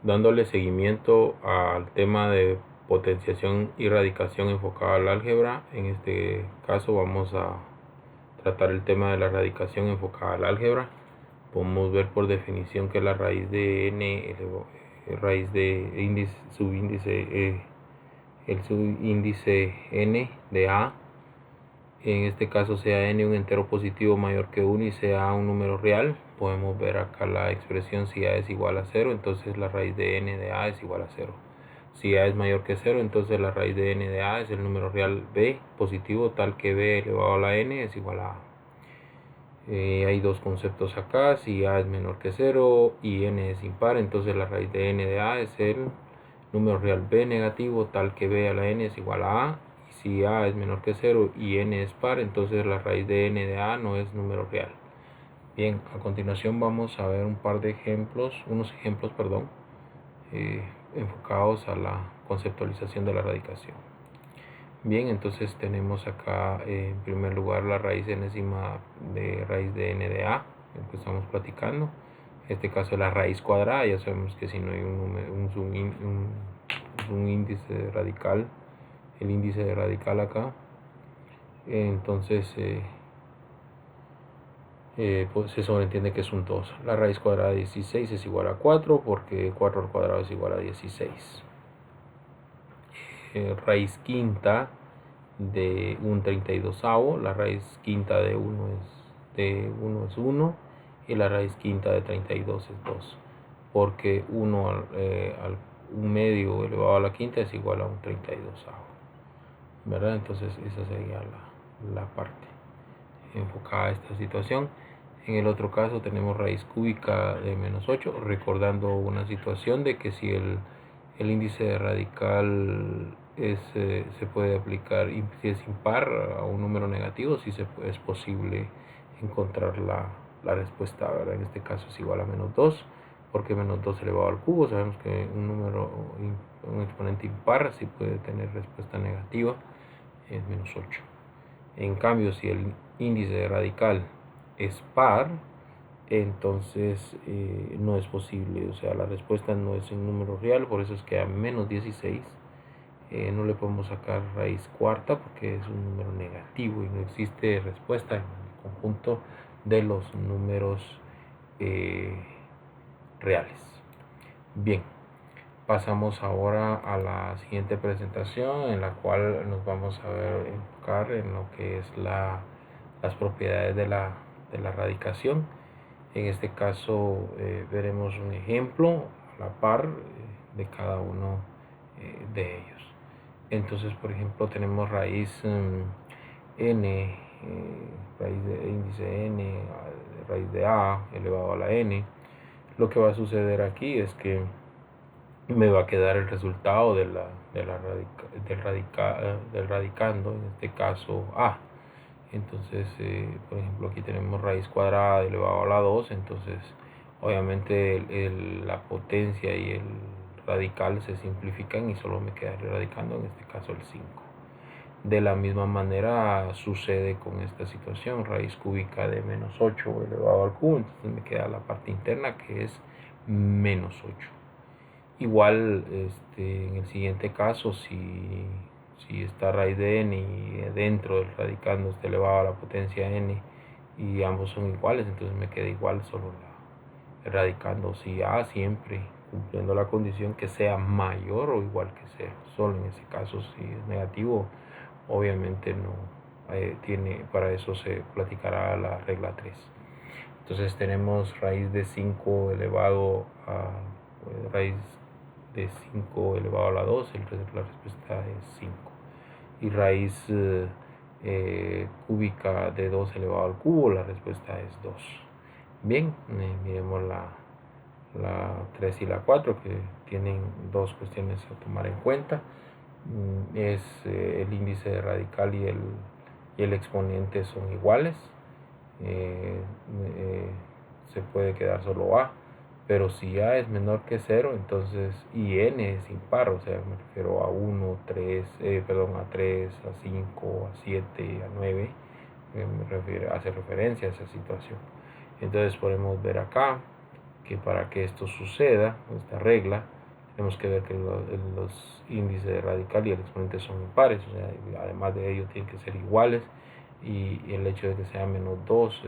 dándole seguimiento al tema de potenciación y radicación enfocada al álgebra. En este caso vamos a tratar el tema de la radicación enfocada al álgebra. Podemos ver por definición que la raíz de n, raíz de índice, subíndice, el subíndice n de a, en este caso sea n un entero positivo mayor que 1 y sea un número real. Podemos ver acá la expresión si a es igual a 0, entonces la raíz de n de a es igual a 0. Si a es mayor que 0, entonces la raíz de n de a es el número real b positivo tal que b elevado a la n es igual a a. Hay dos conceptos acá: si a es menor que 0 y n es impar, entonces la raíz de n de a es el número real b negativo tal que b a la n es igual a a. Y si a es menor que 0 y n es par, entonces la raíz de n de a no es número real. Bien, a continuación vamos a ver un par de ejemplos, enfocados a la conceptualización de la radicación. Bien, entonces tenemos acá en primer lugar la raíz enésima de raíz de n de a, el que estamos platicando. En este caso la raíz cuadrada, ya sabemos que si no hay un índice radical, el índice de radical acá, entonces pues se sobreentiende que es un 2. La raíz cuadrada de 16 es igual a 4 porque 4 al cuadrado es igual a 16. Raíz quinta de un 32avo, la raíz quinta de 1 es 1 y la raíz quinta de 32 es 2, porque 1 al 1 medio elevado a la quinta es igual a un 32avo, ¿verdad? Entonces esa sería la parte enfocada a esta situación. En el otro caso tenemos raíz cúbica de menos 8, recordando una situación de que si el índice de radical se puede aplicar, si es impar a un número negativo, sí es posible encontrar la respuesta, ¿verdad? En este caso es igual a menos 2, porque menos 2 elevado al cubo, sabemos que un exponente impar sí puede tener respuesta negativa, es menos 8. En cambio, si el índice de radical es par, entonces no es posible, o sea, la respuesta no es un número real, por eso es que a menos 16 no le podemos sacar raíz cuarta porque es un número negativo y no existe respuesta en el conjunto de los números reales. Bien, pasamos ahora a la siguiente presentación, en la cual nos vamos a enfocar en lo que es las propiedades de la radicación. En este caso veremos un ejemplo a la par de cada uno de ellos. Entonces, por ejemplo, tenemos raíz n, raíz de índice n, raíz de a elevado a la n. Lo que va a suceder aquí es que me va a quedar el resultado del radicando, en este caso a. Entonces, por ejemplo, aquí tenemos raíz cuadrada elevado a la 2, entonces obviamente la potencia y el radical se simplifican y solo me quedaría radicando, en este caso el 5. De la misma manera sucede con esta situación, raíz cúbica de menos 8 elevado al cubo, entonces me queda la parte interna que es menos 8. Igual en el siguiente caso, si está raíz de n y dentro del radicando está elevado a la potencia n y ambos son iguales, entonces me queda igual solo el radicando. Si a siempre cumpliendo la condición que sea mayor o igual que 0, solo en ese caso si es negativo, obviamente no tiene, para eso se platicará la regla 3. Entonces tenemos raíz de 5 elevado a raíz de 5 elevado a la 2, la respuesta es 5. Y raíz cúbica de 2 elevado al cubo, la respuesta es 2. Bien, miremos la 3 y la 4, que tienen dos cuestiones a tomar en cuenta. Es el índice de radical y el exponente son iguales. Se puede quedar solo a, pero si a es menor que 0, entonces y n es impar, o sea, me refiero a 1, 3, a 3, a 5, a 7, a 9, hace referencia a esa situación. Entonces podemos ver acá que para que esto suceda, esta regla, tenemos que ver que los índices radical y el exponente son impares, o sea, además de ello tienen que ser iguales, y el hecho de que sea menos 2,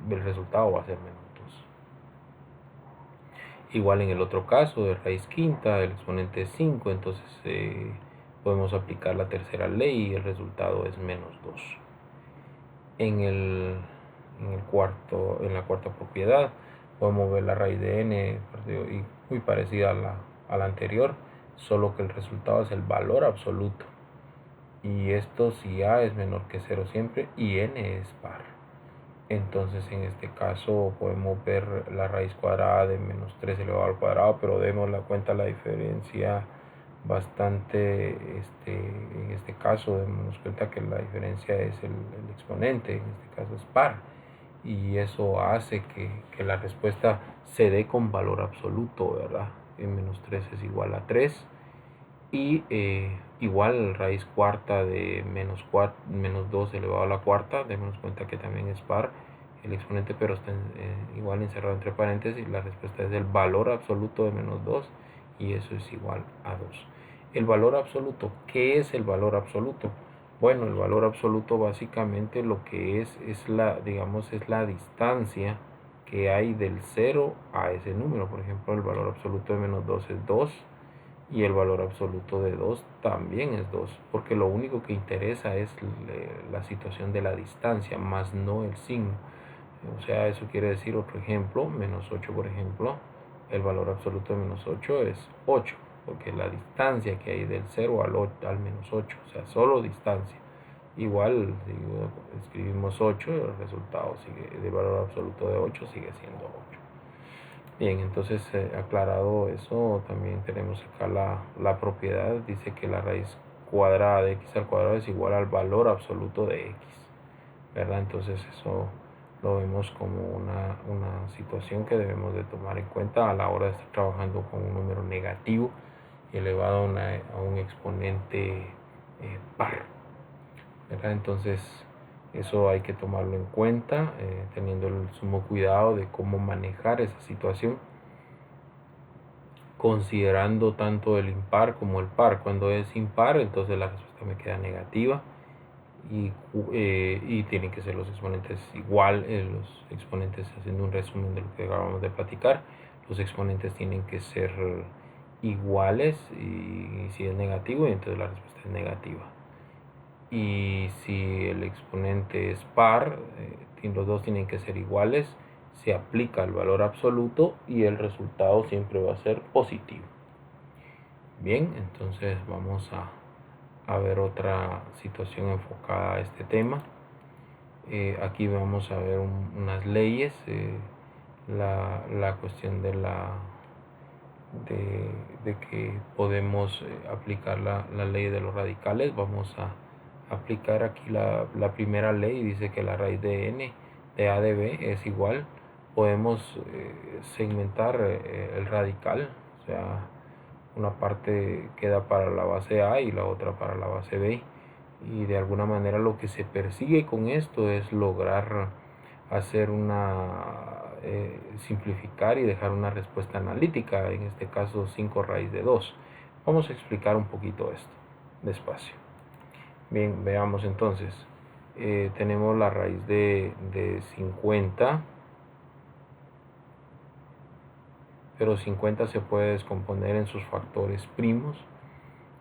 el resultado va a ser menos 2. Igual en el otro caso de raíz quinta, el exponente es 5, entonces podemos aplicar la tercera ley y el resultado es menos 2. En la cuarta propiedad podemos ver la raíz de n y muy parecida a la anterior, solo que el resultado es el valor absoluto. Y esto si a es menor que 0 siempre y n es par. Entonces en este caso podemos ver la raíz cuadrada de menos 3 elevado al cuadrado, pero demos la cuenta la diferencia bastante, en este caso demos cuenta que la diferencia es el exponente, en este caso es par, y eso hace que la respuesta se dé con valor absoluto, ¿verdad? En menos 3 es igual a 3, y igual raíz cuarta de menos 2 elevado a la cuarta, demos cuenta que también es par el exponente, pero está igual encerrado entre paréntesis. La respuesta es el valor absoluto de menos 2 y eso es igual a 2. El valor absoluto, ¿qué es el valor absoluto? Bueno, el valor absoluto básicamente lo que es la, digamos, es la distancia que hay del 0 a ese número. Por ejemplo, el valor absoluto de menos 2 es 2 y el valor absoluto de 2 también es 2, porque lo único que interesa es la situación de la distancia, más no el signo. O sea, eso quiere decir, otro ejemplo, menos 8, por ejemplo, el valor absoluto de menos 8 es 8, porque la distancia que hay del 0 al menos 8, o sea, solo distancia. Igual, si escribimos 8, el resultado del valor absoluto de 8 sigue siendo 8. Bien, entonces aclarado eso, también tenemos acá la propiedad, dice que la raíz cuadrada de x al cuadrado es igual al valor absoluto de x, ¿verdad? Entonces eso lo vemos como una situación que debemos de tomar en cuenta a la hora de estar trabajando con un número negativo elevado a un exponente par, ¿verdad? Entonces eso hay que tomarlo en cuenta, teniendo el sumo cuidado de cómo manejar esa situación, considerando tanto el impar como el par. Cuando es impar, entonces la respuesta me queda negativa y tienen que ser los exponentes igual, los exponentes, haciendo un resumen de lo que acabamos de platicar, los exponentes tienen que ser iguales, y si es negativo, entonces la respuesta es negativa. Y si el exponente es par, los dos tienen que ser iguales, se aplica el valor absoluto y el resultado siempre va a ser positivo. Bien, entonces vamos a ver otra situación enfocada a este tema. Aquí vamos a ver unas leyes, la cuestión de que podemos aplicar la ley de los radicales. Vamos a aplicar aquí la primera ley. Dice que la raíz de n de a de b es igual. Podemos segmentar el radical, o sea, una parte queda para la base a y la otra para la base b, y de alguna manera lo que se persigue con esto es lograr hacer simplificar y dejar una respuesta analítica, en este caso 5 raíz de 2. Vamos a explicar un poquito esto despacio. Bien, veamos entonces. Tenemos la raíz de 50, pero 50 se puede descomponer en sus factores primos,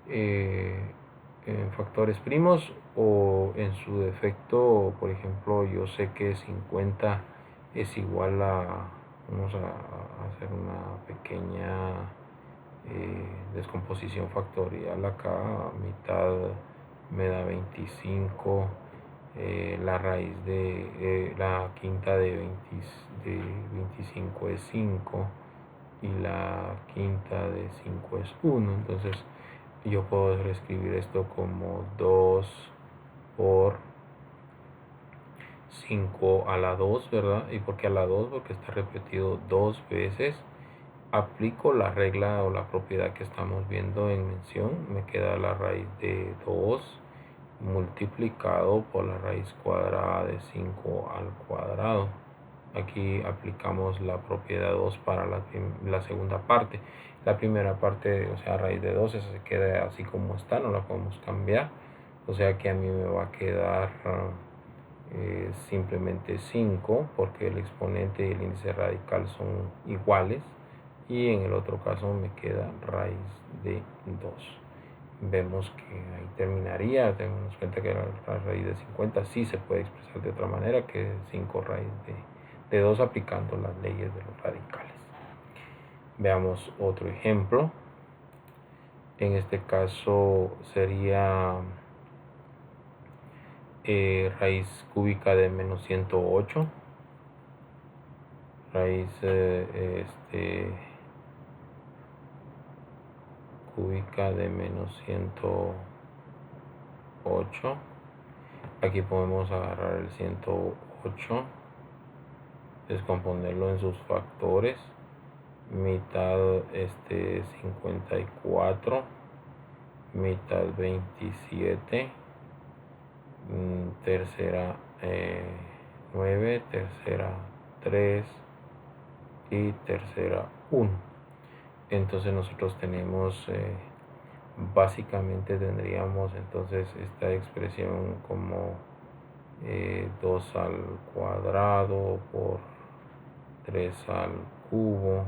en factores primos o en su defecto. Por ejemplo, yo sé que 50 es igual vamos a hacer una pequeña descomposición factorial acá. Mitad me da 25, la raíz de la quinta de 25 es 5 y la quinta de 5 es 1. Entonces yo puedo reescribir esto como 2 por 5 a la 2, ¿verdad? ¿Y por qué a la 2? Porque está repetido 2 veces. Aplico la regla o la propiedad que estamos viendo en mención. Me queda la raíz de 2 multiplicado por la raíz cuadrada de 5 al cuadrado. aquí aplicamos la propiedad 2 para la segunda parte. La primera parte, o sea, raíz de 12 se queda así como está, no la podemos cambiar. O sea que a mí me va a quedar simplemente 5 porque el exponente y el índice radical son iguales. Y en el otro caso me queda raíz de 2. Vemos que ahí terminaría. Tenemos cuenta que la raíz de 50 sí se puede expresar de otra manera que 5 raíz de 2 aplicando las leyes de los radicales. Veamos otro ejemplo. En este caso sería raíz cúbica de menos 108. Raíz cúbica de menos 108. Aquí podemos agarrar el 108, descomponerlo en sus factores. Mitad 54, mitad 27, tercera 9, tercera 3 y tercera 1. Entonces nosotros tenemos básicamente tendríamos entonces esta expresión como 2 al cuadrado por 3 al cubo.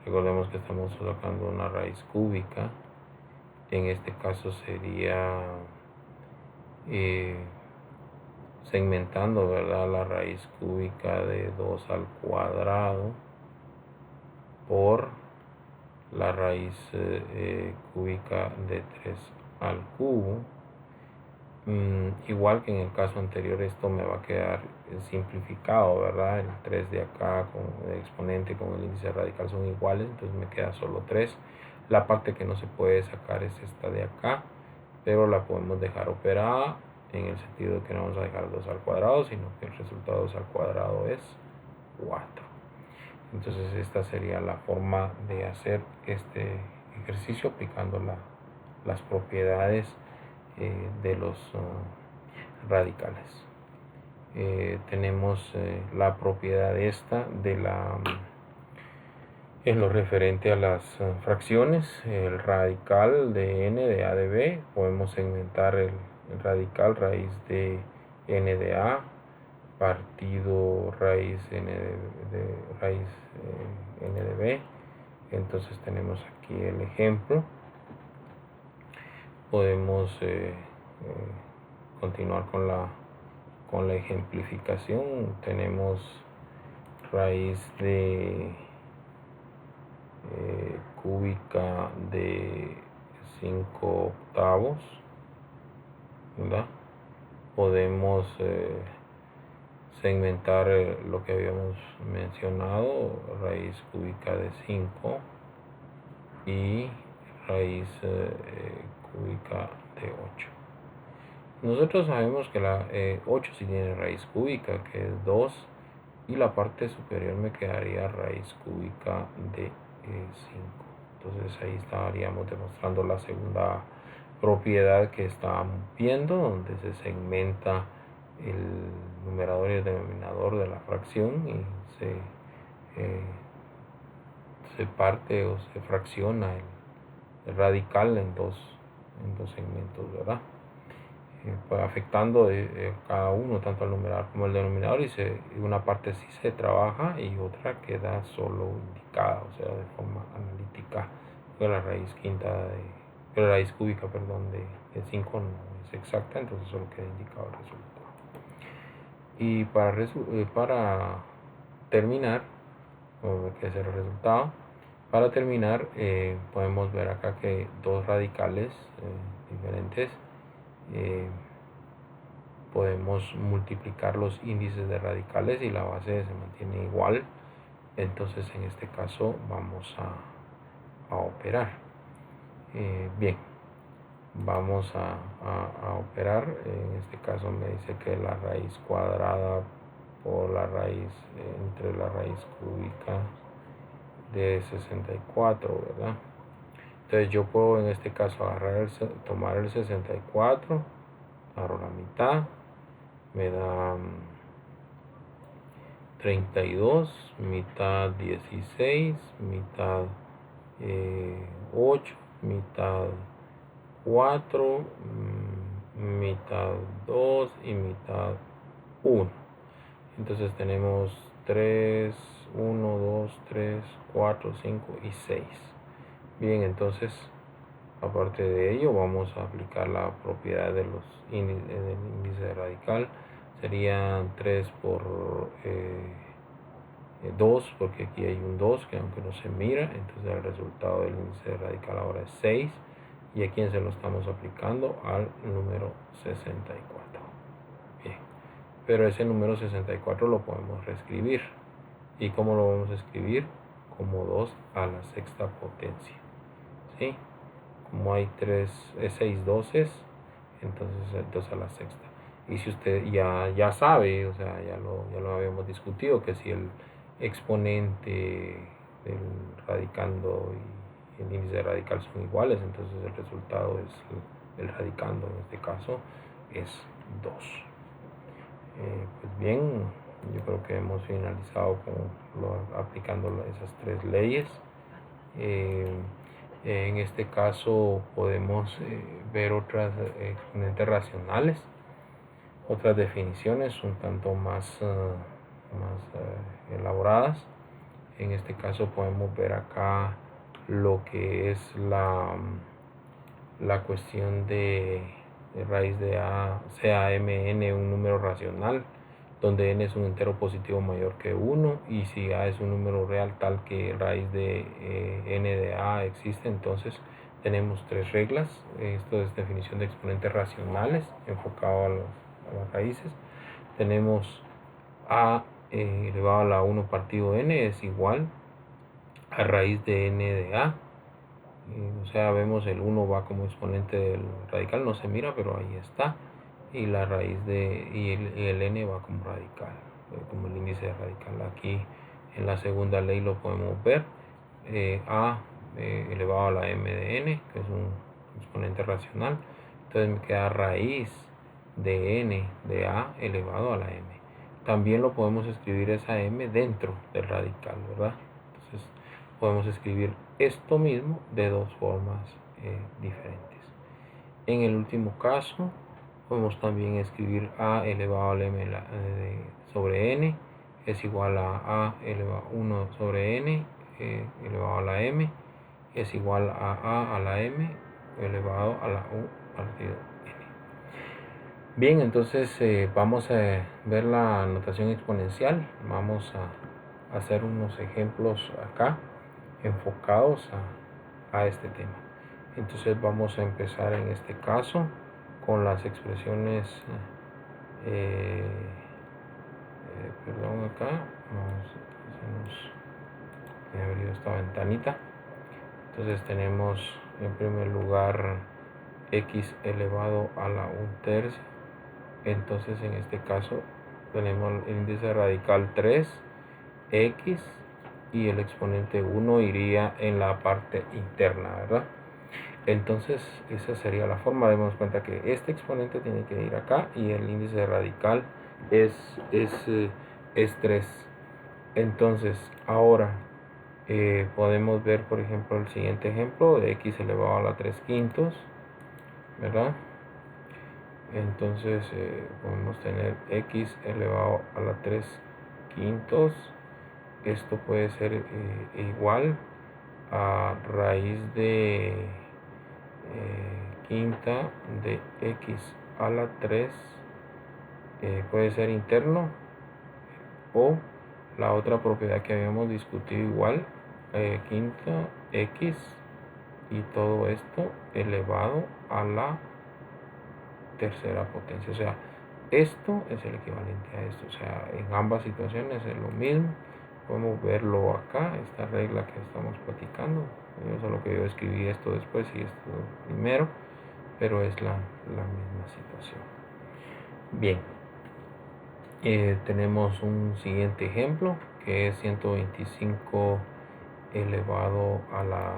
Recordemos que estamos sacando una raíz cúbica. En este caso sería segmentando, ¿verdad?, la raíz cúbica de 2 al cuadrado por la raíz cúbica de 3 al cubo. Igual que en el caso anterior, esto me va a quedar simplificado, ¿verdad? El 3 de acá con el exponente con el índice radical son iguales, entonces me queda solo 3. La parte que no se puede sacar es esta de acá, pero la podemos dejar operada en el sentido de que no vamos a dejar 2 al cuadrado, sino que el resultado 2 al cuadrado es 4. Entonces esta sería la forma de hacer este ejercicio aplicando las propiedades de los radicales. Tenemos la propiedad esta de en lo referente a las fracciones, el radical de n de a de b, podemos segmentar el radical raíz de n de a partido raíz n de raíz n de b. Entonces tenemos aquí el ejemplo. Podemos continuar con la ejemplificación. Tenemos raíz de cúbica de 5 octavos, ¿verdad? Podemos segmentar lo que habíamos mencionado, raíz cúbica de 5 y raíz cúbica de 8. Nosotros sabemos que la 8 sí tiene raíz cúbica, que es 2, y la parte superior me quedaría raíz cúbica de 5. Entonces ahí estaríamos demostrando la segunda propiedad que estábamos viendo, donde se segmenta el numerador y el denominador de la fracción y se parte o se fracciona el radical en dos segmentos, ¿verdad? Pues afectando cada uno, tanto al numerador como al denominador, y una parte sí se trabaja y otra queda solo indicada, o sea, de forma analítica, porque la raíz cúbica, de 5 no es exacta, entonces solo queda indicado el resultado. Y para terminar, que es el resultado, para terminar podemos ver acá que dos radicales diferentes podemos multiplicar los índices de radicales y la base se mantiene igual. Entonces en este caso vamos a operar. Bien, vamos a operar. En este caso me dice que la raíz cuadrada por la raíz entre la raíz cúbica de 64, ¿verdad? Entonces yo puedo en este caso tomar el 64, agarro la mitad, me da 32, mitad 16, mitad 8, mitad 4, mitad 2 y mitad 1. Entonces tenemos 3, 1, 2, 3, 4, 5 y 6. Bien, entonces aparte de ello vamos a aplicar la propiedad del índice radical. Serían 3 por 2, porque aquí hay un 2 que aunque no se mira, entonces el resultado del índice radical ahora es 6. ¿Y a quién se lo estamos aplicando? Al número 64. Bien, pero ese número 64 lo podemos reescribir. ¿Y cómo lo vamos a escribir? Como 2 a la sexta potencia. ¿Sí? Como hay 6 doces, entonces 2 a la sexta. Y si usted ya sabe, o sea, ya lo habíamos discutido, que si el exponente del radicando y el índice radical son iguales, entonces el resultado es el radicando, en este caso es 2. Pues bien, yo creo que hemos finalizado aplicando esas 3 leyes. En este caso podemos ver otras exponentes racionales, otras definiciones un tanto más elaboradas. En este caso podemos ver acá lo que es la cuestión de raíz de a, sea mn un número racional, donde n es un entero positivo mayor que 1, y si a es un número real tal que raíz de n de a existe, entonces tenemos 3 reglas. Esto es definición de exponentes racionales enfocado a las raíces. Tenemos a elevado a la 1 partido n es igual a raíz de n de a. O sea, vemos el 1 va como exponente del radical, no se mira, pero ahí está. Y la raíz y el n va como radical, como el índice radical. Aquí en la segunda ley lo podemos ver. A elevado a la m de n, que es un exponente racional. Entonces me queda raíz de n de a elevado a la m. También lo podemos escribir esa m dentro del radical, ¿verdad? Entonces podemos escribir esto mismo de dos formas diferentes. En el último caso podemos también escribir a elevado a la m sobre n es igual a elevado a 1 sobre n elevado a la m es igual a la m elevado a la u partido n. Bien, entonces vamos a ver la notación exponencial. Vamos a hacer unos ejemplos acá enfocados a este tema. Entonces vamos a empezar en este caso con las expresiones perdón, acá me ha abrido esta ventanita. Entonces tenemos en primer lugar x elevado a la 1/3. Entonces en este caso tenemos el índice radical 3, x, y el exponente 1 iría en la parte interna, ¿verdad? Entonces esa sería la forma. Demos cuenta que este exponente tiene que ir acá y el índice radical es 3. Entonces ahora podemos ver, por ejemplo, el siguiente ejemplo de x elevado a la 3/5, ¿verdad? Entonces podemos tener x elevado a la 3/5. Esto puede ser igual a raíz de quinta de x a la 3. Puede ser interno, o la otra propiedad que habíamos discutido igual, quinta x y todo esto elevado a la tercera potencia. O sea, esto es el equivalente a esto. O sea, en ambas situaciones es lo mismo. Podemos verlo acá, esta regla que estamos platicando. Solo que yo escribí esto después y esto primero, pero es la misma situación. Bien, tenemos un siguiente ejemplo que es 125 elevado a la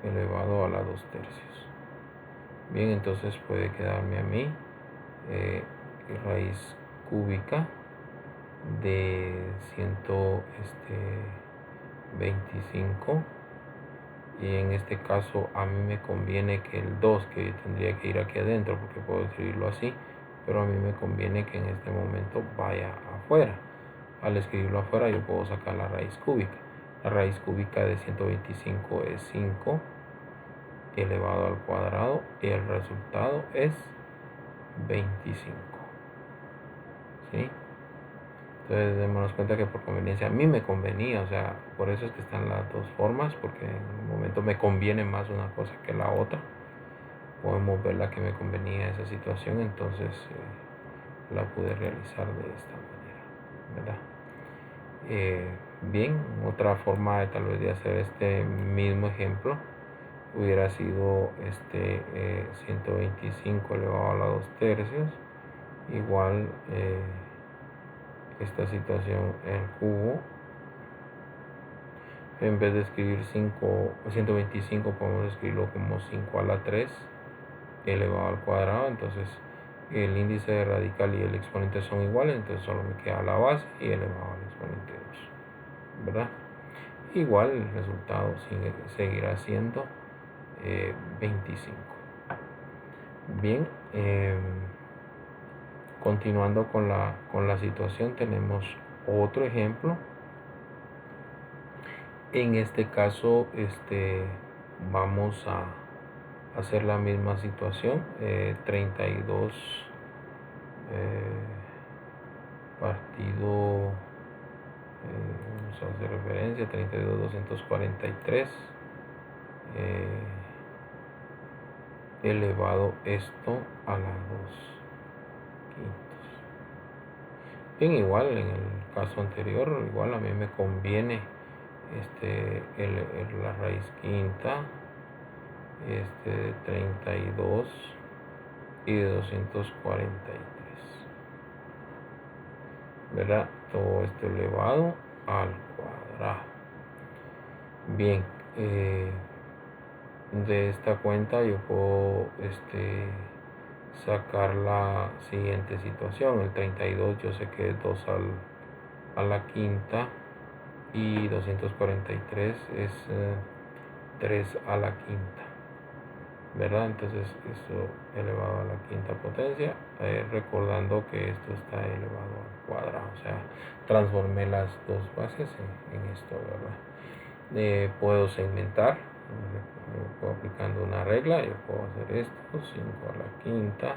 elevado a la 2/3. Bien, entonces puede quedarme a mí raíz cúbica de 125, y en este caso a mí me conviene que el 2, que tendría que ir aquí adentro porque puedo escribirlo así, pero a mí me conviene que en este momento vaya afuera. Al escribirlo afuera yo puedo sacar la raíz cúbica. La raíz cúbica de 125 es 5 elevado al cuadrado y el resultado es 25. ¿Sí? Entonces démonos cuenta que por conveniencia a mí me convenía, o sea, por eso es que están las dos formas, porque en un momento me conviene más una cosa que la otra. Podemos ver la que me convenía esa situación, entonces la pude realizar de esta manera, ¿verdad? Bien, otra forma de tal vez de hacer este mismo ejemplo hubiera sido 125 elevado a la 2 tercios igual esta situación el cubo. En vez de escribir 125 podemos escribirlo como 5 a la 3 elevado al cuadrado. Entonces el índice de radical y el exponente son iguales, entonces solo me queda la base y elevado al exponente 2, ¿verdad? Igual el resultado seguirá siendo 25. Bien, continuando con la situación, tenemos otro ejemplo. En este caso vamos a hacer la misma situación. 32 partido, vamos a hacer referencia, 32,243 elevado esto a la 2 quintos. Bien, igual en el caso anterior, igual a mí me conviene la raíz quinta de 32 y de 243, ¿verdad? Todo esto elevado al cuadrado. Bien, de esta cuenta yo puedo sacar la siguiente situación. El 32 yo sé que es 2 a la quinta y 243 es 3 a la quinta, ¿verdad? Entonces esto elevado a la quinta potencia, recordando que esto está elevado al cuadrado, o sea, transformé las dos bases en esto, ¿verdad? Puedo segmentar, puedo aplicando una regla, yo puedo hacer esto, 5 a la quinta,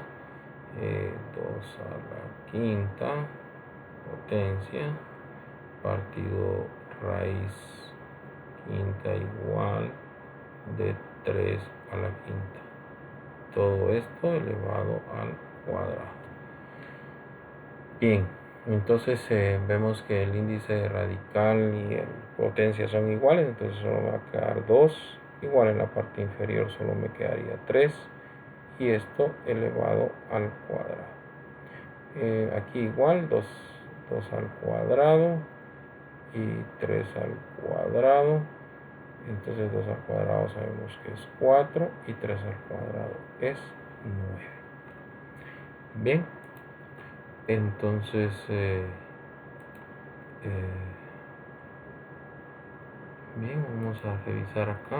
2 a la quinta potencia, partido raíz quinta igual de 3 a la quinta. Todo esto elevado al cuadrado. Bien, entonces vemos que el índice radical y el potencia son iguales, entonces solo me va a quedar 2, igual en la parte inferior solo me quedaría 3 y esto elevado al cuadrado. Aquí igual 2 al cuadrado y 3 al cuadrado, entonces 2 al cuadrado sabemos que es 4 y 3 al cuadrado es 9. Bien, entonces bien, vamos a revisar acá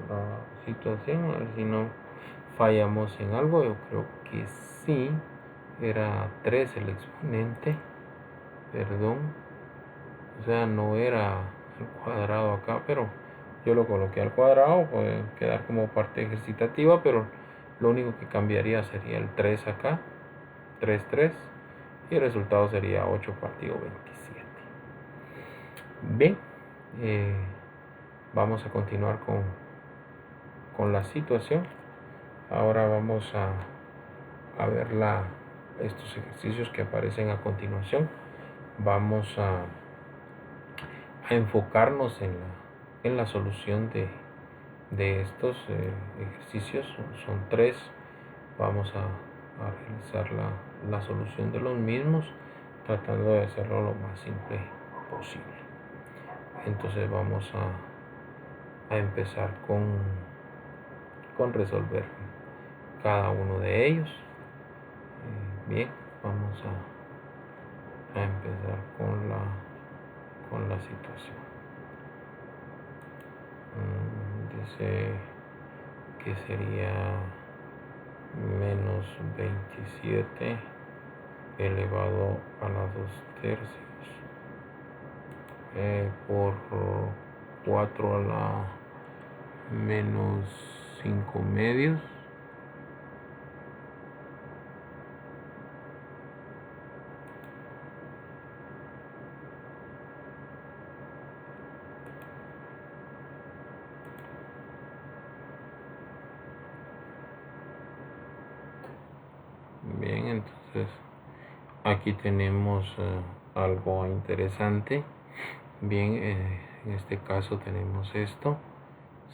la situación, a ver si no fallamos en algo. Yo creo que sí, era 3 el exponente, perdón, o sea, no era al cuadrado acá, pero yo lo coloqué al cuadrado, puede quedar como parte ejercitativa, pero lo único que cambiaría sería el 3 acá, 3, 3, y el resultado sería 8 partido 27. Bien, vamos a continuar con la situación. Ahora vamos a ver estos ejercicios que aparecen a continuación. Vamos a enfocarnos en la solución de estos ejercicios. Son 3. Vamos a realizar la solución de los mismos, tratando de hacerlo lo más simple posible. Entonces vamos a empezar con resolver cada uno de ellos. Bien, vamos a empezar con la situación. Dice que sería menos 27 elevado a la 2/3 por 4 a la menos 5/2. Bien, entonces aquí tenemos algo interesante. Bien, en este caso tenemos esto.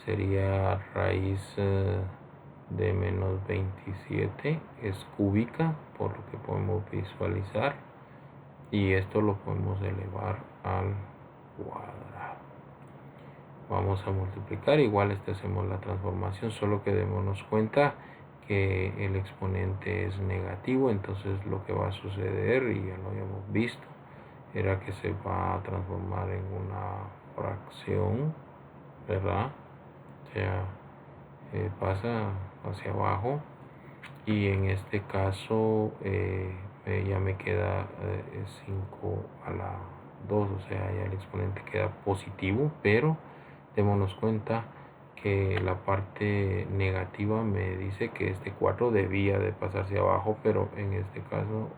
Sería raíz de menos 27 es cúbica, por lo que podemos visualizar. Y esto lo podemos elevar al cuadrado. Vamos a multiplicar, igual hacemos la transformación, solo que démonos cuenta que el exponente es negativo, entonces lo que va a suceder, y ya lo habíamos visto, era que se va a transformar en una fracción, ¿verdad? O sea, pasa hacia abajo, y en este caso ya me queda 5 a la 2, o sea, ya el exponente queda positivo, pero démonos cuenta que la parte negativa me dice que este 4 debía de pasarse abajo, pero en este caso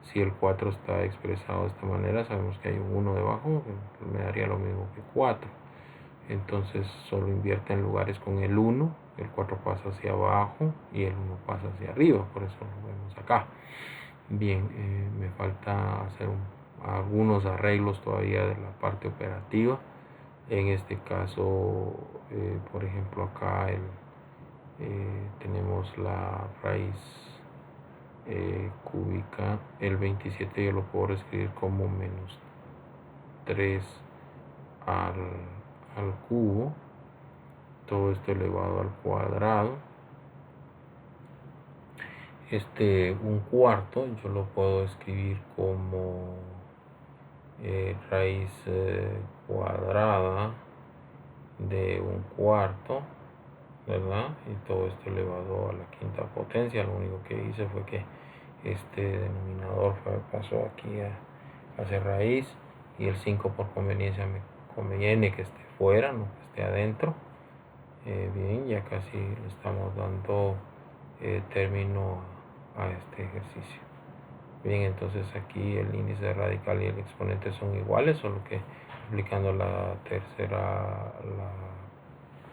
si el 4 está expresado de esta manera, sabemos que hay un 1 debajo, me daría lo mismo que 4. Entonces solo invierte en lugares con el 1, el 4 pasa hacia abajo y el 1 pasa hacia arriba, por eso lo vemos acá. Bien, me falta hacer algunos arreglos todavía de la parte operativa. En este caso, por ejemplo, acá tenemos la raíz cúbica. El 27 yo lo puedo escribir como menos 3 al cubo. Todo esto elevado al cuadrado. Un cuarto yo lo puedo escribir como raíz cuadrada de un cuarto, ¿verdad? Y todo esto elevado a la quinta potencia. Lo único que hice fue que este denominador pasó aquí a hacer raíz, y el 5 por conveniencia me conviene que esté fuera, no que esté adentro. Bien, ya casi le estamos dando término a este ejercicio. Bien, entonces aquí el índice radical y el exponente son iguales, solo que aplicando la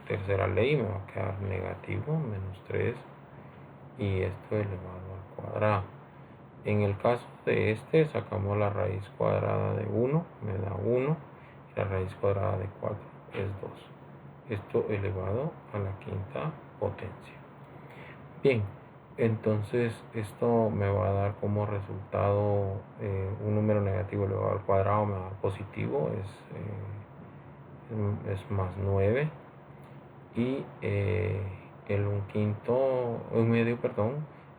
tercera ley me va a quedar negativo, menos 3, y esto elevado al cuadrado. En el caso de sacamos la raíz cuadrada de 1, me da 1, y la raíz cuadrada de 4 es 2. Esto elevado a la quinta potencia. Bien, entonces esto me va a dar como resultado un número negativo elevado al cuadrado me va a dar positivo, es más 9, y un medio,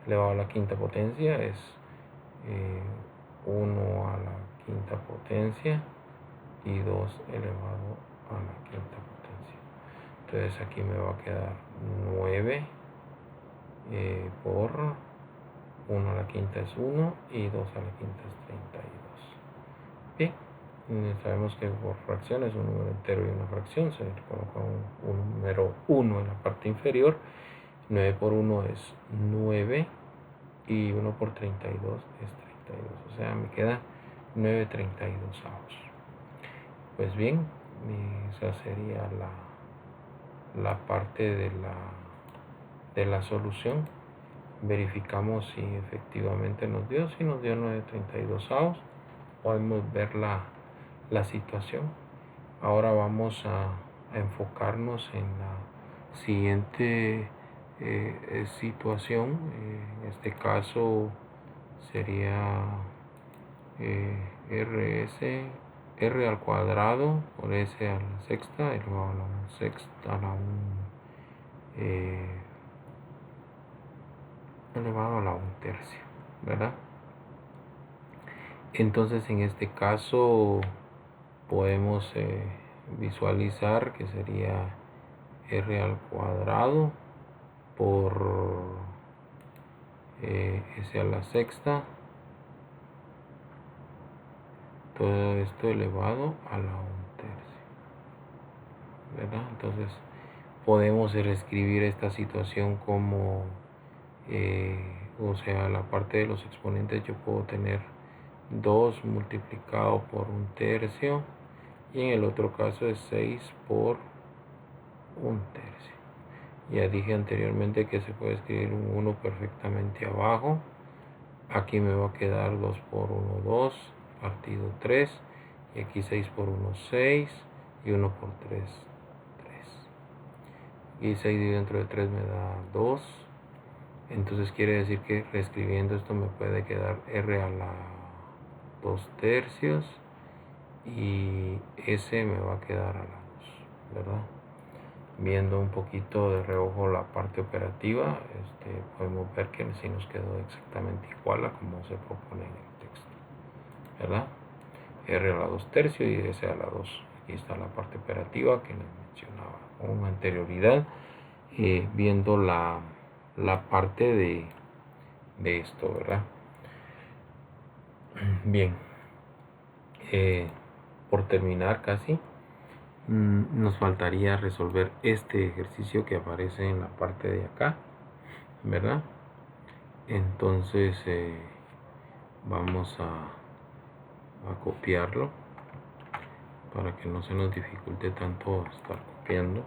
elevado a la quinta potencia es 1 a la quinta potencia y 2 elevado a la quinta potencia. Entonces aquí me va a quedar 9 por 1 a la quinta es 1 y 2 a la quinta es 32. Bien, sabemos que por fracciones un número entero y una fracción se coloca un número 1 en la parte inferior. 9 por 1 es 9 y 1 por 32 es 32, o sea, me queda 9/32. Pues bien, esa sería la parte de la solución. Verificamos si efectivamente nos dio, si nos dio 9/32. Podemos ver la situación. Ahora vamos a enfocarnos en la siguiente situación. En este caso sería r al cuadrado por s a la sexta elevado a la sexta a la 1 elevado a la 1/3, ¿verdad? Entonces en este caso podemos visualizar que sería r al cuadrado por s a la sexta, todo esto elevado a la 1/3, ¿verdad? Entonces podemos reescribir esta situación como o sea, la parte de los exponentes yo puedo tener 2 multiplicado por 1/3, y en el otro caso es 6 por 1/3. Ya dije anteriormente que se puede escribir un 1 perfectamente abajo. Aquí me va a quedar 2 por 1, 2, partido 3, y aquí 6 por 1, 6, y 1 por 3, 3. Y 6 dentro de 3 me da 2. Entonces quiere decir que reescribiendo esto me puede quedar r a la 2/3 y s me va a quedar a la 2, ¿verdad? Viendo un poquito de reojo la parte operativa, podemos ver que sí nos quedó exactamente igual a como se propone en el texto, ¿verdad? R a la 2/3 y S a la 2. Aquí está la parte operativa que les mencionaba con anterioridad, viendo la parte de esto, ¿verdad? Bien, por terminar casi, nos faltaría resolver este ejercicio que aparece en la parte de acá, ¿verdad? Entonces vamos a copiarlo para que no se nos dificulte tanto estar copiando.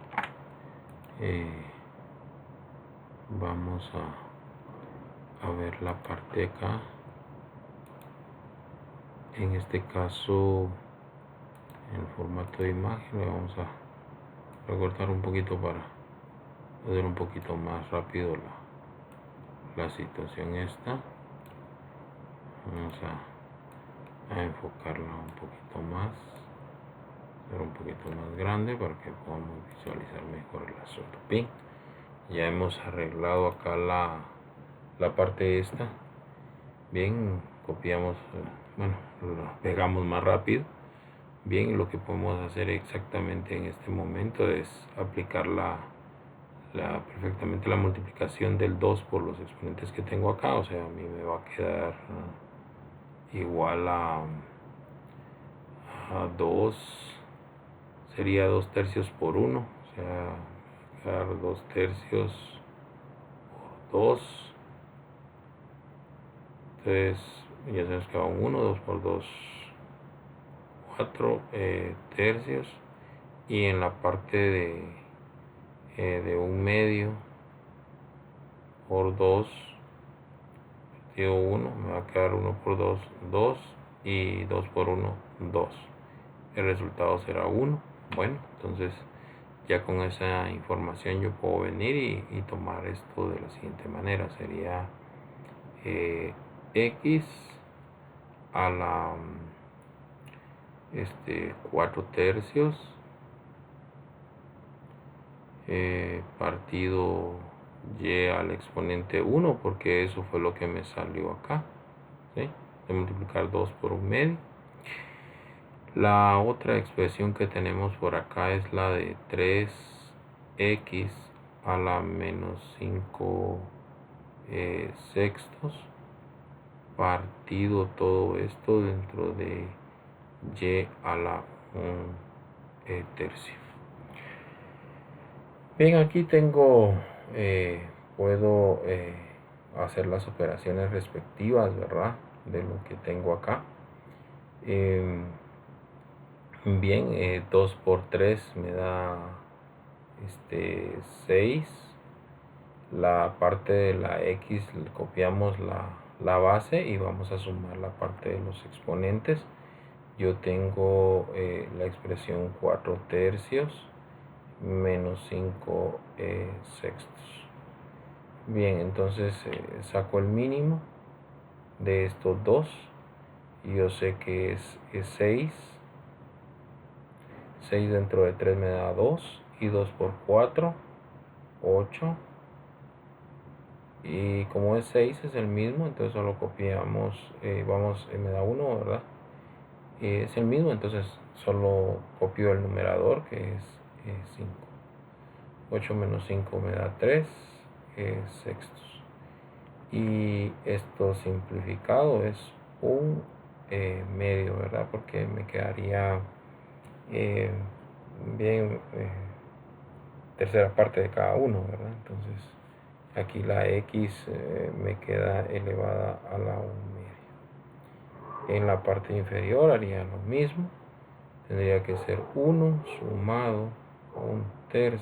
Vamos a ver la parte de acá. En este caso, en formato de imagen, le vamos a recortar un poquito para hacer un poquito más rápido la situación esta. Vamos a enfocarla un poquito más, hacer un poquito más grande para que podamos visualizar mejor el asunto. Bien, ya hemos arreglado acá la parte esta. Bien, copiamos, bueno, lo pegamos más rápido. Bien, lo que podemos hacer exactamente en este momento es aplicar perfectamente la multiplicación del 2 por los exponentes que tengo acá. O sea, a mí me va a quedar igual a 2, sería 2/3 por 1, o sea, quedar 2/3 por 2. Entonces ya sabes que va un 1, 2 por 2, 4 tercios, y en la parte de 1/2 por 2 partido 1 me va a quedar 1 por 2, 2, y 2 por 1, 2. El resultado será 1. Bueno, entonces ya con esa información yo puedo venir y tomar esto de la siguiente manera. Sería x a la 4/3 partido y al exponente 1, porque eso fue lo que me salió acá, ¿sí? De multiplicar 2 por 1/2. La otra expresión que tenemos por acá es la de 3x a la menos 5 sextos partido todo esto dentro de y a la 1/3. Bien, aquí tengo, puedo hacer las operaciones respectivas, ¿verdad? De lo que tengo acá. Bien, 2 por 3 me da 6. La parte de la x copiamos la base y vamos a sumar la parte de los exponentes. Yo tengo la expresión 4/3 menos 5 sextos. Bien, entonces saco el mínimo de estos dos y yo sé que es 6. 6 dentro de 3 me da 2, y 2 por 4, 8. y como es 6 es el mismo, entonces solo copiamos, me da 1, ¿verdad? Es el mismo, entonces solo copio el numerador, que es 5. 8 menos 5 me da 3 sextos. Y esto simplificado es un medio, ¿verdad? Porque me quedaría bien tercera parte de cada uno, ¿verdad? Entonces aquí la x me queda elevada a la 1 medio. En la parte inferior haría lo mismo. Tendría que ser 1 sumado a 1/3.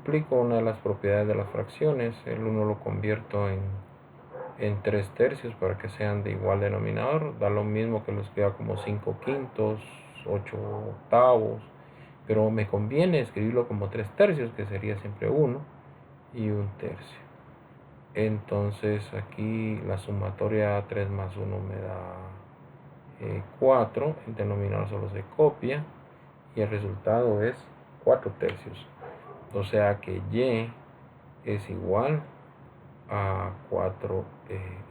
Aplico una de las propiedades de las fracciones. El 1 lo convierto en 3/3 para que sean de igual denominador. Da lo mismo que lo escriba como 5/5, 8/8, pero me conviene escribirlo como 3/3, que sería siempre 1 y 1/3. Entonces aquí la sumatoria 3 más 1 me da 4. El denominador solo se copia y el resultado es 4/3. O sea que y es igual a 4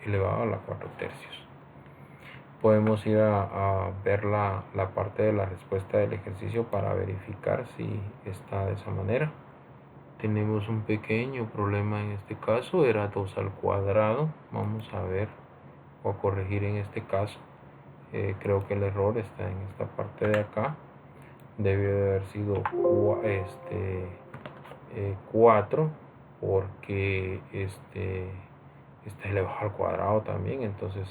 elevado a la 4/3. Podemos ir a ver la parte de la respuesta del ejercicio para verificar si está de esa manera. Tenemos un pequeño problema en este caso, era 2 al cuadrado. Vamos a ver o a corregir en este caso. Creo que el error está en esta parte de acá. Debió de haber sido 4, porque está elevado al cuadrado también, entonces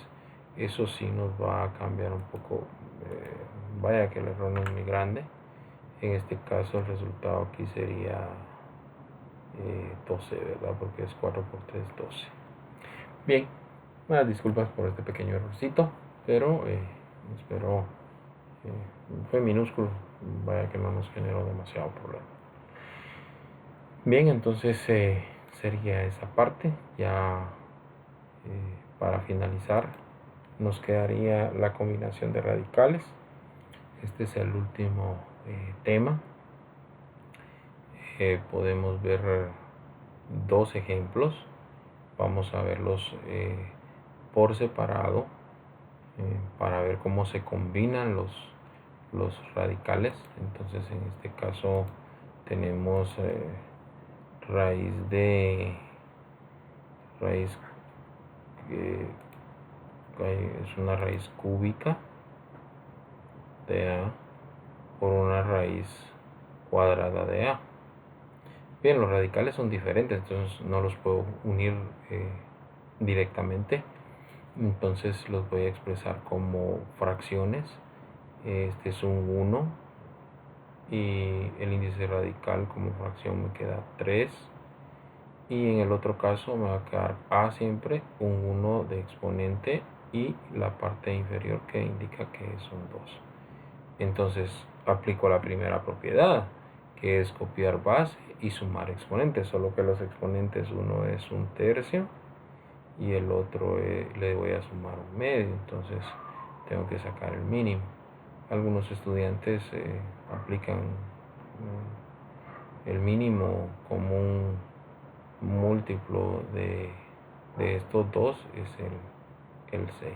eso sí nos va a cambiar un poco. Vaya que el error no es muy grande. En este caso el resultado aquí sería 12, ¿verdad? Porque es 4 por 3, 12. Bien, disculpas por este pequeño errorcito, pero espero fue minúsculo, vaya que no nos generó demasiado problema. Bien, entonces sería esa parte. Ya para finalizar nos quedaría la combinación de radicales. Este es el último tema. Podemos ver dos ejemplos. Vamos a verlos por separado para ver cómo se combinan los radicales. Entonces en este caso tenemos raíz es una raíz cúbica de a por una raíz cuadrada de a. Bien, los radicales son diferentes, entonces no los puedo unir directamente, entonces los voy a expresar como fracciones. Este es un 1 y el índice radical como fracción me queda 3, y en el otro caso me va a quedar a siempre un 1 de exponente y la parte inferior que indica que es un 2. Entonces aplico la primera propiedad, que es copiar base y sumar exponentes, solo que los exponentes, uno es 1/3 y el otro le voy a sumar 1/2, entonces tengo que sacar el mínimo. Algunos estudiantes aplican el mínimo como un múltiplo de estos dos, es el 6.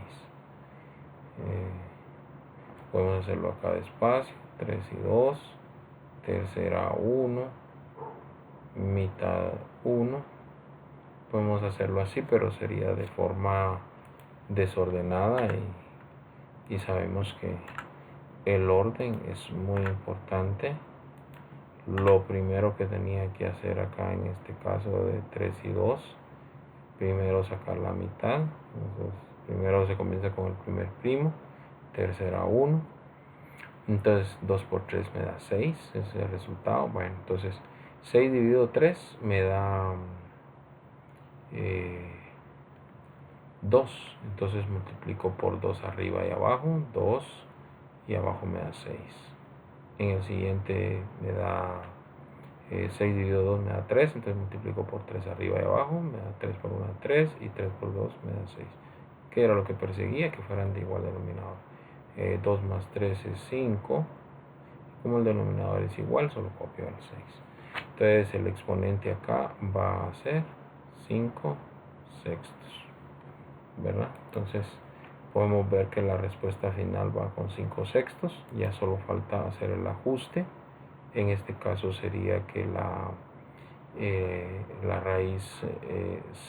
Podemos hacerlo acá despacio. 3 y 2, tercera 1, mitad 1. Podemos hacerlo así, pero sería de forma desordenada, y sabemos que el orden es muy importante. Lo primero que tenía que hacer acá en este caso de 3 y 2, primero sacar la mitad. Entonces, primero se comienza con el primer primo, tercera 1. Entonces 2 por 3 me da 6, ese es el resultado. Bueno, entonces 6 dividido 3 me da 2. Entonces multiplico por 2 arriba y abajo, 2, y abajo me da 6. En el siguiente me da 6 dividido 2 me da 3, entonces multiplico por 3 arriba y abajo, me da 3 por 1 3, y 3 por 2 me da 6. ¿Qué era lo que perseguía? Que fueran de igual denominador. 2 más 3 es 5. Como el denominador es igual, solo copio el 6. Entonces el exponente acá va a ser 5 sextos, ¿verdad? Entonces podemos ver que la respuesta final va con 5 sextos. Ya solo falta hacer el ajuste. En este caso sería que la raíz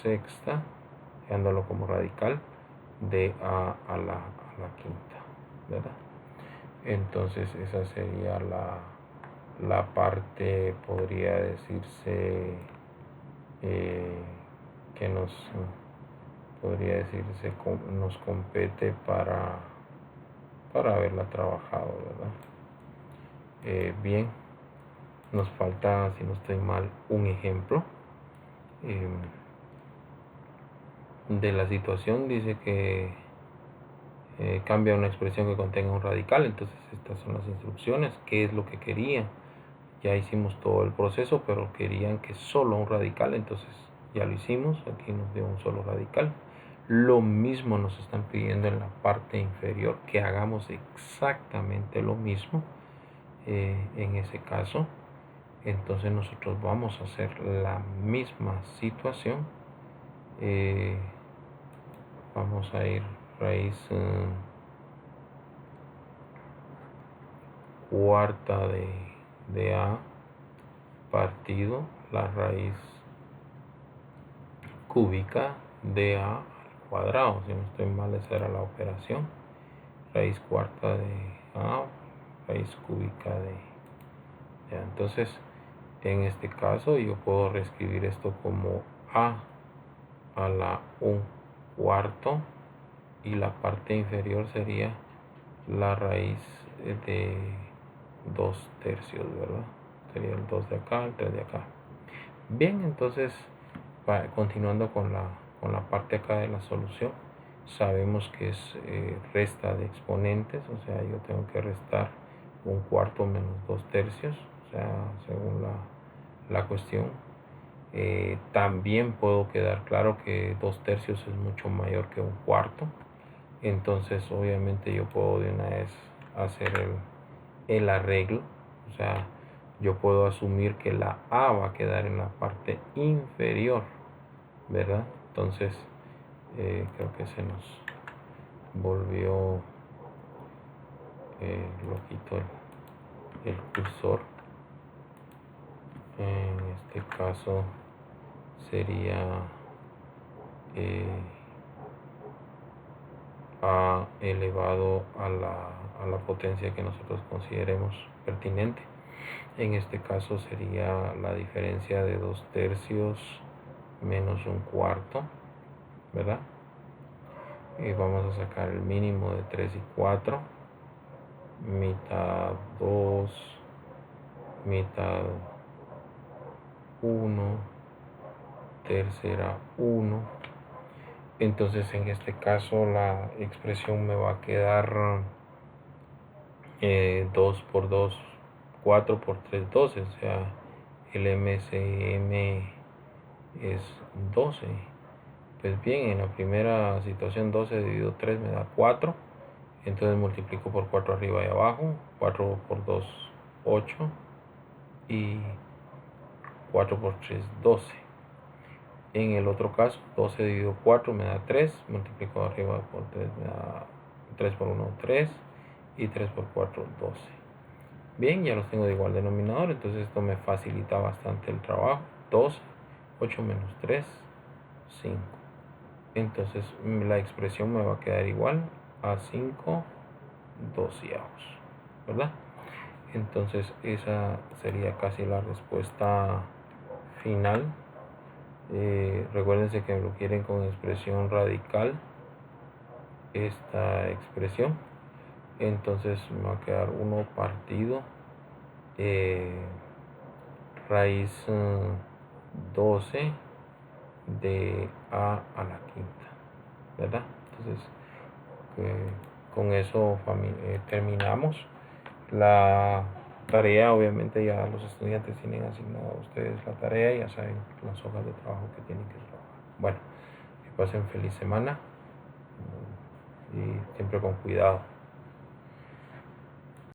sexta, dándolo como radical, de a la quinta, ¿verdad? Entonces esa sería la parte, podría decirse, que nos compete para haberla trabajado, ¿verdad? Bien, nos falta, si no estoy mal, un ejemplo de la situación. Dice que cambia una expresión que contenga un radical. Entonces estas son las instrucciones. ¿Qué es lo que quería? Ya hicimos todo el proceso, pero querían que solo un radical. Entonces ya lo hicimos. Aquí nos dio un solo radical. Lo mismo nos están pidiendo en la parte inferior, que hagamos exactamente lo mismo en ese caso. Entonces nosotros vamos a hacer la misma situación. Vamos a ir raíz cuarta de a partido la raíz cúbica de a al cuadrado. Si no estoy mal, esa era la operación. Raíz cuarta de a, raíz cúbica de a. Entonces en este caso yo puedo reescribir esto como a la 1/4, y la parte inferior sería la raíz de 2/3, ¿verdad? Sería el 2 de acá, el 3 de acá. Bien, entonces continuando con la parte acá de la solución, sabemos que es resta de exponentes, o sea, yo tengo que restar 1/4 menos 2/3, o sea, según la cuestión. También puedo quedar claro que 2/3 es mucho mayor que 1/4. Entonces obviamente yo puedo de una vez hacer el arreglo. O sea, yo puedo asumir que la a va a quedar en la parte inferior, ¿verdad? Entonces creo que se nos volvió loquito el cursor. En este caso sería a elevado a la potencia que nosotros consideremos pertinente. En este caso sería la diferencia de 2/3 menos 1/4, ¿verdad? Y vamos a sacar el mínimo de 3 y 4, mitad 2, mitad 1, tercera 1. Entonces en este caso la expresión me va a quedar 2 por 2, 4 por 3, 12. O sea, el MCM es 12. Pues bien, en la primera situación 12 dividido 3 me da 4. Entonces multiplico por 4 arriba y abajo. 4 por 2, 8. Y 4 por 3, 12. En el otro caso, 12 dividido 4 me da 3. Multiplico arriba por 3 me da 3 por 1, 3. Y 3 por 4, 12. Bien, ya los tengo de igual denominador. Entonces esto me facilita bastante el trabajo. 12, 8 menos 3, 5. Entonces la expresión me va a quedar igual a 5 doceavos, ¿verdad? Entonces esa sería casi la respuesta final. Recuérdense que lo quieren con expresión radical, esta expresión. Entonces me va a quedar 1 partido raíz 12 de a la quinta, ¿verdad? Entonces con eso terminamos la tarea. Obviamente ya los estudiantes tienen asignado a ustedes la tarea, ya saben las hojas de trabajo que tienen que trabajar. Bueno, que pasen feliz semana y siempre con cuidado.